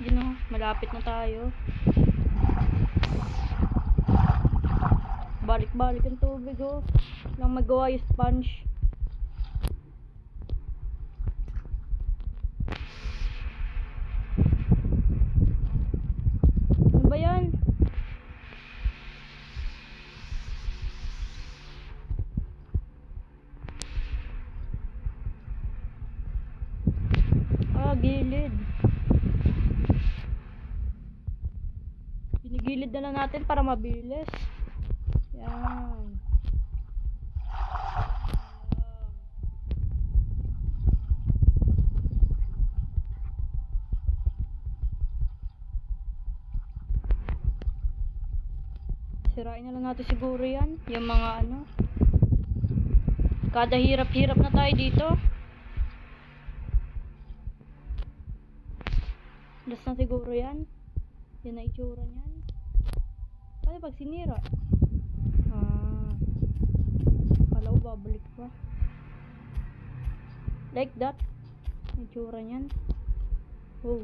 Yun o, malapit na tayo. Balik-balik ang tubig oh. Lang magawa yung sponge. Ano ba yan? Gilid. Ginigilid na lang natin para mabilis. Yan. Sirain na lang natin siguro yan. Yung mga ano. Kada hirap-hirap na tayo dito. Last na siguro yan. Yan na itsura niyan. Paano pag sinira? Kala ko babalik pa. Like that. Itsura niyan. Oh.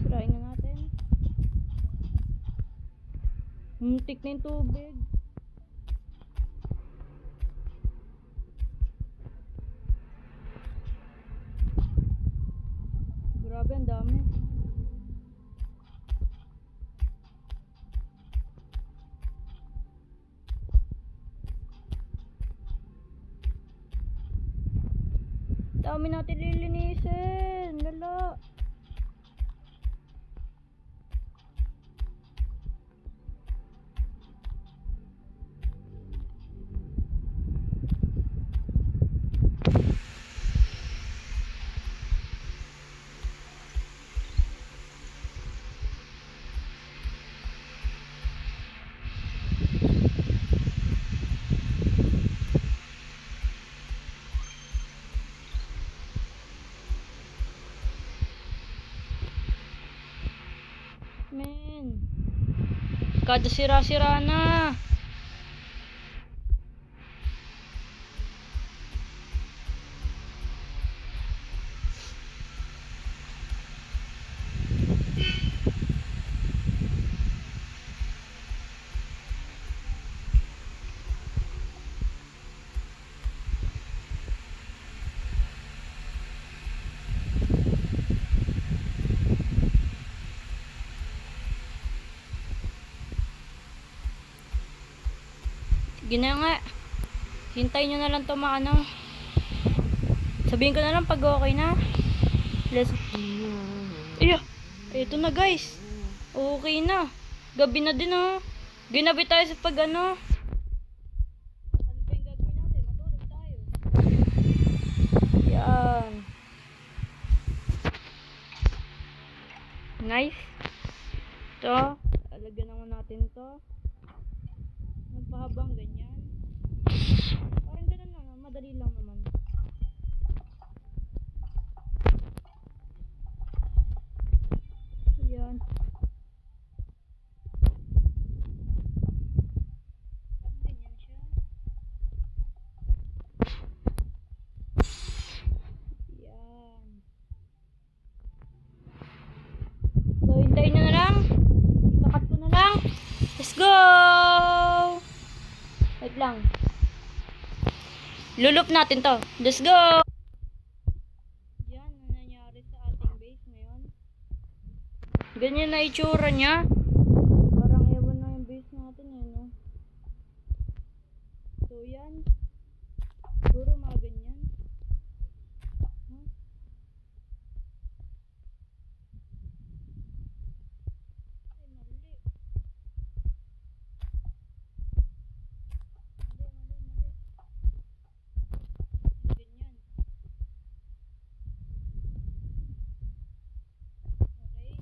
Sirain na natin. Muntik na yung tubig. Grabe, ang dami. Dami natin lilinisin. Lala. Men. Kada sira-sira na. Sige na nga. Hintayin nyo na lang ito maano. Sabihin ko na lang pag okay na. Let's... Iya! Ito na guys. Okay na. Gabi na din oh. Ginabi tayo sa pag ano. Ano pa yung gagawin natin? Matulog tayo. Yan. Nice. Ito. Alagyan naman natin to. Nagpahabang ganyan. Parang ganun lang. Madali lang naman. Ayan. Parang ganyan siya. Ayan. So, hintayin nyo na lang. Kakat ko na lang. Let's go! Wait lang. Lulup natin to. Let's go! Yan, ano nangyari sa ating base ngayon. Ganyan na itsura niya. Parang ewan na yung base natin eh, no? So, yan. Siguro mga ganyan. Huh? Ay, mali. Ganyan. Okay.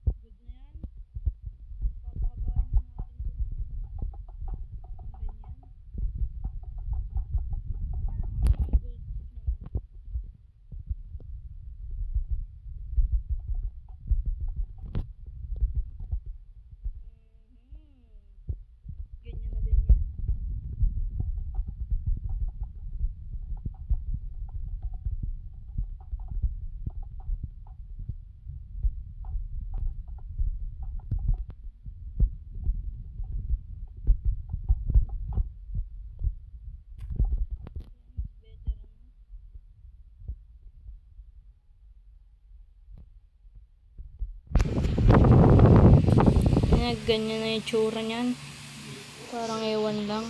Good na yan. Tapos papahabain na natin ito ng ganyan. ganyan na yung tsura niyan. Parang ewan lang.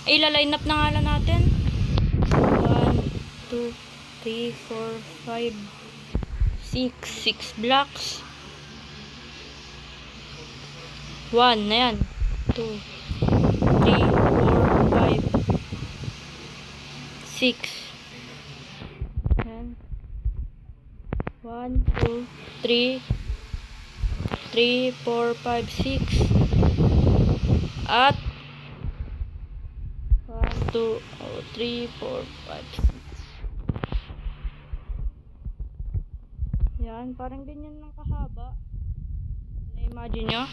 Ila-line up na nga lang natin. 1, 2, 3, 4, 5, 6 blocks. 1 na yan. 2, 3, 4, 5, 6. Yan. 1, 2, 3, 4, 5, 6. At 1, 2, 3, 4, 5, 6. Yan, parang ganyan lang kahaba. Na-imagine nyo?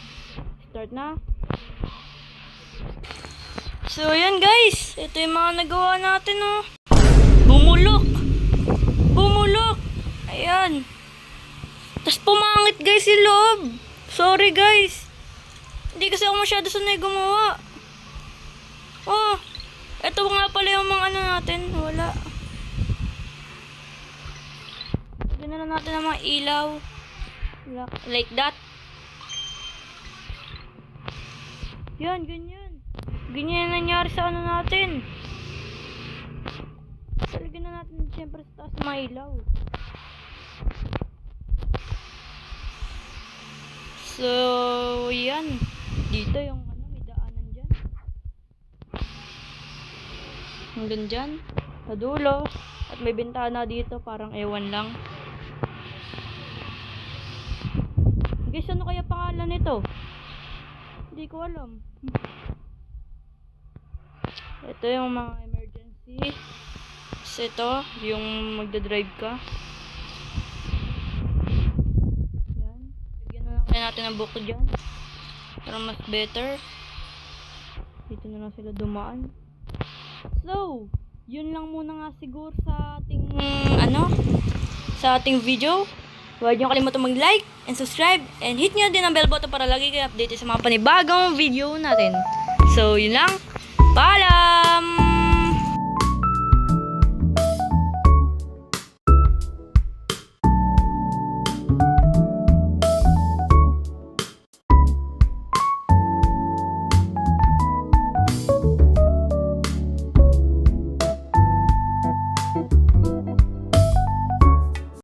Start na. So, yan guys. Ito yung mga nagawa natin, oh. Bumulok. Bumulok. Ayan. Tapos pumangit guys yung loob. Sorry guys. Hindi kasi ako masyado sanay gumawa. Oh. Ito nga pala yung mga ano natin. Wala. Lagyan na lang natin ng mga ilaw. Like that. Yan, ganyan. Ganyan yung nangyari sa ano natin. Talagyan na natin siyempre sa taas mga ilaw. So, yan. Dito yung ano, may daanan dyan. Hanggang dyan. Sa dulo. At may bintana dito. Parang ewan lang. Guys, ano kaya pangalan nito? Hindi ko alam. Ito yung mga emergency. Tapos ito, yung magdadrive ka. Yan. Lagyan na lang kaya natin ang buko dyan. Para mas better. Dito na lang sila dumaan. So, yun lang muna nga siguro sa ating, sa ating video. Huwag niyo kalimutan mag-like and subscribe. And hit nyo din ang bell button para lagi kayo updated sa mga panibagong video natin. So, yun lang. Paalam!